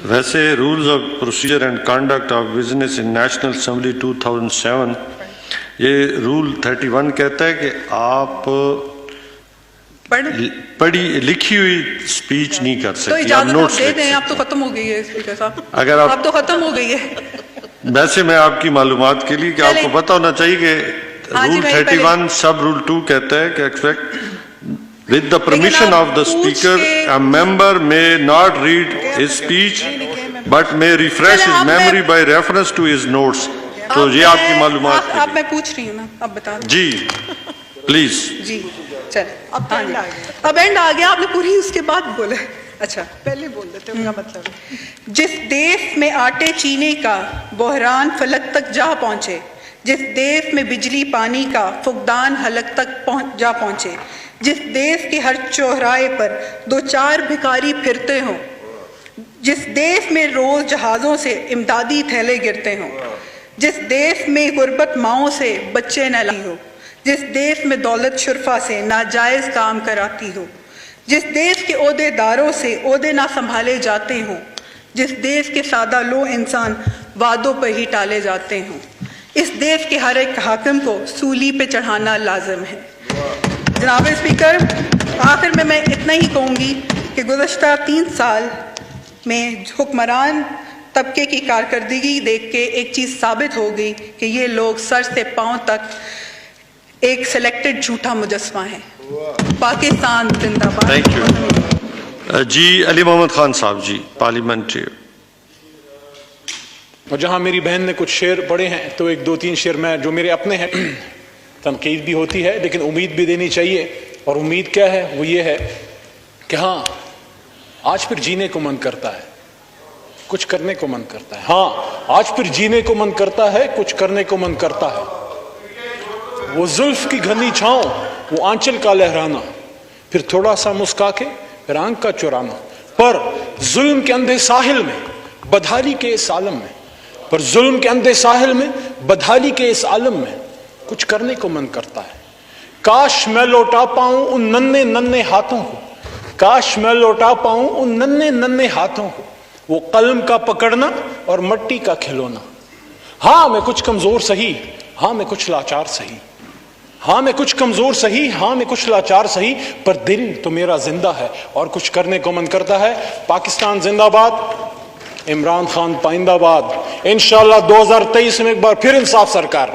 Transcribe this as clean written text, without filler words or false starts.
ویسے rules of procedure and conduct of business in National Assembly 2007 یہ role 31 کہتا ہے کہ آپ پڑھی لکھی ہوئی اسپیچ نہیں کر تو سکتے. اجازت آپ دے دیں. آپ تو ختم ہو گئی ہے اسپیکر صاحب, اگر آپ تو ختم ہو گئی ہے. ویسے میں آپ کی معلومات کے لیے کہ آپ کو پتہ ہونا چاہیے کہ رول 31 سب رول 2 کہتا ہے کہ expect with the permission of the speaker a member may not read his speech but may refresh his memory by reference to his notes. تو یہ آپ کی معلومات اب میں پوچھ رہی ہوں نا, اب بتا دیں جی پلیز. جی چل اب اینڈ آ گیا, آپ نے پوری اس کے بعد بولا. اچھا پہلے بول دیتے ان کا مطلب. جس دیس میں آٹے چینے کا بحران فلک تک جا پہنچے, جس دیس میں بجلی پانی کا فقدان حلق تک جا پہنچے, جس دیس کے ہر چوراہے پر دو چار بھکاری پھرتے ہوں, جس دیس میں روز جہازوں سے امدادی تھیلے گرتے ہوں, جس دیس میں غربت ماؤں سے بچے نہ لائی ہو, جس دیس میں دولت شرفا سے ناجائز کام کراتی ہو, جس دیس کے عہدے داروں سے عہدے نہ سنبھالے جاتے ہوں, جس دیس کے سادہ لو انسان وعدوں پر ہی ٹالے جاتے ہوں, اس دیس کے ہر ایک حاکم کو سولی پہ چڑھانا لازم ہے. جناب اسپیکر, آخر میں اتنا ہی کہوں گی کہ گزشتہ 3 سال میں حکمران طبقے کی کارکردگی دیکھ کے ایک چیز ثابت ہو گئی کہ یہ لوگ سر سے پاؤں تک ایک سلیکٹڈ جھوٹا مجسمہ ہے. پاکستان زندہ باد. Thank you. جی علی محمد خان صاحب جی پارلیمنٹری. اور جہاں میری بہن نے کچھ شعر پڑھے ہیں تو ایک 2-3 شعر میں جو میرے اپنے ہیں. تنقید بھی ہوتی ہے لیکن امید بھی دینی چاہیے, اور امید کیا ہے وہ یہ ہے کہ ہاں آج پھر جینے کو من کرتا ہے, کچھ کرنے کو من کرتا ہے. ہاں آج پھر جینے کو من کرتا ہے, کچھ کرنے کو من کرتا ہے. وہ زلف کی گھنی چھاؤں, وہ آنچل کا لہرانا, پھر تھوڑا سا مسکا کے پھر آنکھ کا چرانا. پر ظلم کے اندھے ساحل میں بدحالی کے اس عالم میں, پر ظلم کے اندھے ساحل میں بدحالی کے اس عالم میں کچھ کرنے کو من کرتا ہے. کاش میں لوٹا پاؤں ان ننھے ننھے ہاتھوں کو, کاش میں لوٹا پاؤں ان ننھے ننھے ہاتھوں کو, وہ قلم کا پکڑنا اور مٹی کا کھلونا. ہاں میں کچھ کمزور سہی, ہاں میں کچھ لاچار سہی, ہاں میں کچھ کمزور سہی, ہاں میں کچھ لاچار سہی, پر دل تو میرا زندہ ہے اور کچھ کرنے کو من کرتا ہے. پاکستان زندہ باد, عمران خان پائندہ باد. انشاءاللہ 2023 میں ایک بار پھر انصاف سرکار.